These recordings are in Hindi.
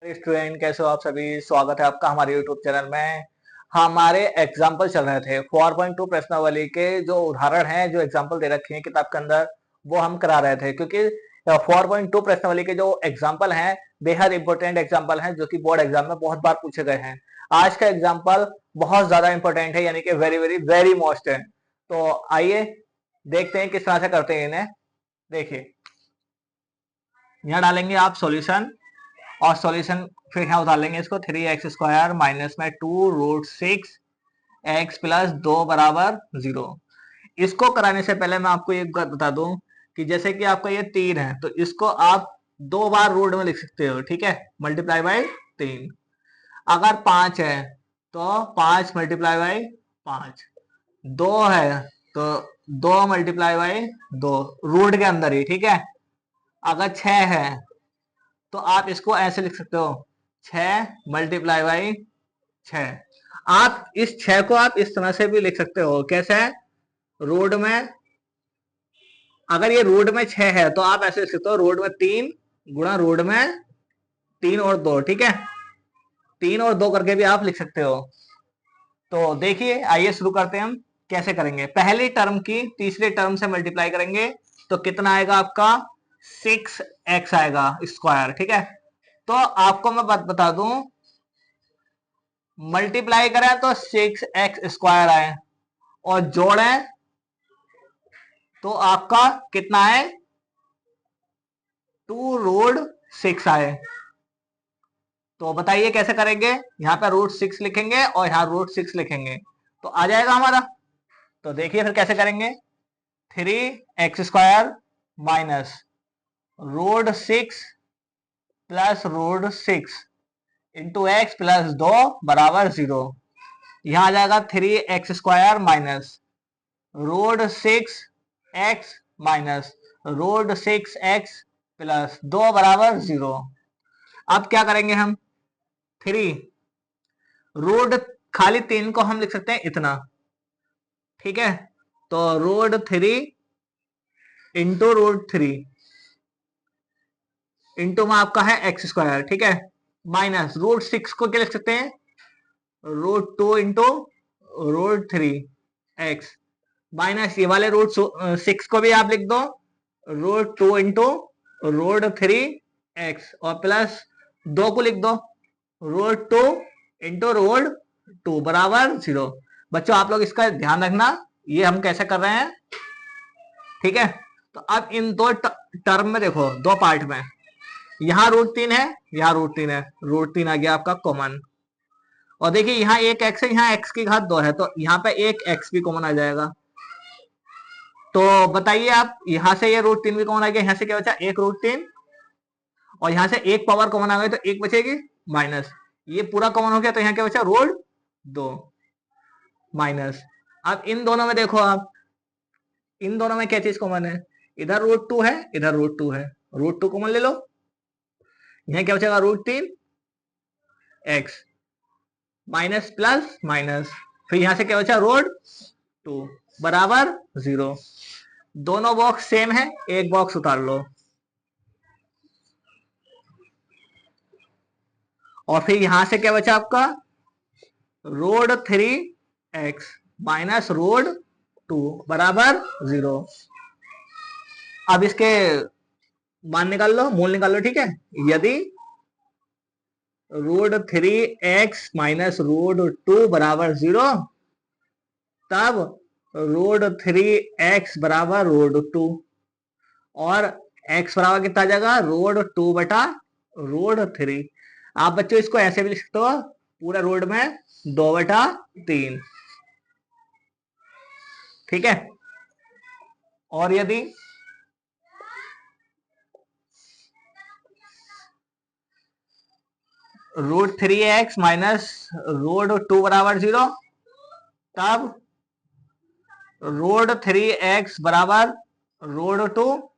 स्टूडेंट कैसे हो आप सभी। स्वागत है आपका हमारे यूट्यूब चैनल में। हमारे एग्जाम्पल चल रहे थे 4.2 प्रश्नावली के जो उदाहरण हैं, जो एग्जाम्पल दे रखे हैं किताब के अंदर, वो हम करा रहे थे क्योंकि 4.2 प्रश्नावली के जो एग्जाम्पल हैं बेहद इंपॉर्टेंट एग्जाम्पल हैं, जो कि बोर्ड एग्जाम में बहुत बार पूछे गए हैं। आज का एग्जाम्पल बहुत ज्यादा इंपॉर्टेंट है, यानी कि वेरी वेरी वेरी मोस्ट है। तो आइए देखते हैं किस तरह से करते हैं इन्हें। देखिए, यहाँ डालेंगे आप सॉल्यूशन, और सॉल्यूशन फिर यहाँ उतार लेंगे इसको। 3x² माइनस में 2√6 x प्लस 2 बराबर 0। इसको कराने से पहले मैं आपको ये बता दूं कि जैसे कि आपका ये 3 है तो इसको आप 2 बार रूट में लिख सकते हो, ठीक है, मल्टीप्लाई बाय 3। अगर 5 है तो 5 मल्टीप्लाई बाय 5। 2 है तो 2 मल्टीप्लाई बाय 2, रूट के अंदर ही, ठीक है। अगर 6 है तो आप इसको ऐसे लिख सकते हो, 6 मल्टीप्लाई बाई 6। आप इस 6 को आप इस तरह से भी लिख सकते हो, कैसे है, रोड में, अगर ये रोड में 6 है तो आप ऐसे लिख सकते हो, रोड में 3 गुणा रोड में 3 और 2, ठीक है। 3 और 2 करके भी आप लिख सकते हो। तो देखिए, आइए शुरू करते हैं। हम कैसे करेंगे, पहली टर्म की तीसरे टर्म से मल्टीप्लाई करेंगे तो कितना आएगा आपका, 6x आएगा स्क्वायर, ठीक है। तो आपको मैं बात बता दूं, मल्टीप्लाई करें तो 6x² आए, और जोड़ें तो आपका कितना है, 2√6 आए। तो बताइए कैसे करेंगे, यहाँ पे √6 लिखेंगे और यहाँ √6 लिखेंगे तो आ जाएगा हमारा। तो देखिए फिर कैसे करेंगे, 3x² minus √6 plus √6 into x plus 2 बराबर 0। यहां आ जाएगा 3x² minus √6x minus √6x plus 2 बराबर 0। अब क्या करेंगे हम, 3 रूट खाली 3 को हम लिख सकते हैं इतना, ठीक है। तो √3 इंटू √3 इंटू में आपका है x², ठीक है, माइनस √6 को क्या लिख सकते हैं, √2 इंटू √3x, माइनस ये वाले √6 को भी आप लिख दो, √2 इंटू √3x, और प्लस 2 को लिख दो, √2 इंटू √2 बराबर 0। बच्चों आप लोग इसका ध्यान रखना, ये हम कैसे कर रहे हैं, ठीक है। तो अब इन दो टर्म में देखो, दो पार्ट में, यहाँ √3 है, यहाँ √3 है, √3 आ गया आपका कॉमन, और देखिए यहाँ एक x है, यहाँ x की घात 2 है, तो यहाँ पे एक x भी कॉमन आ जाएगा। तो बताइए आप, यहां से ये √3 भी कॉमन आ गया, यहाँ से क्या बचा, एक √3, और यहाँ से एक पावर कॉमन आ गई तो एक बचेगी माइनस, ये पूरा कॉमन हो गया तो यहाँ क्या बचा, √2 माइनस। अब इन दोनों में देखो आप, इन दोनों में क्या चीज कॉमन है, इधर √2 है, इधर √2 है, √2 कॉमन ले लो, यहाँ क्या बचेगा, √3x माइनस प्लस माइनस, फिर यहां से क्या बचा, √2 बराबर 0। दोनों बॉक्स सेम है, एक बॉक्स उतार लो, और फिर यहां से क्या बचा आपका, √3x माइनस √2 बराबर 0। अब इसके मान निकाल लो, मूल निकाल लो, ठीक है। यदि √3x माइनस √2 बराबर 0, तब √3x बराबर √2, और x बराबर कितना आ जाएगा, √2 बटा √3। आप बच्चों इसको ऐसे भी लिख सकते हो, पूरा रोड में 2/3, ठीक है। और यदि √3x माइनस √2 बराबर 0, तब √3x बराबर √2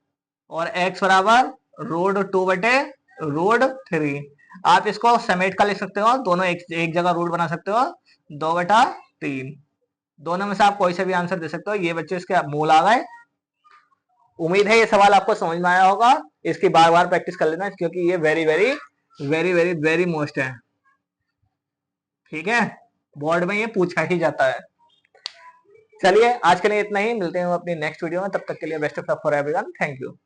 और x बराबर √2/√3। आप इसको समेट कर लिख सकते हो, दोनों एक जगह रूट बना सकते हो, 2/3। दोनों में से आप कोई से भी आंसर दे सकते हो। ये बच्चे इसके मूल आ गए। उम्मीद है ये सवाल आपको समझ में आया होगा, इसकी बार बार प्रैक्टिस कर लेना क्योंकि ये very very very very very most है, ठीक है, बोर्ड में ये पूछा ही जाता है। चलिए आज के लिए इतना ही, मिलते हैं अपनी नेक्स्ट वीडियो में, तब तक के लिए best of luck for everyone, thank you.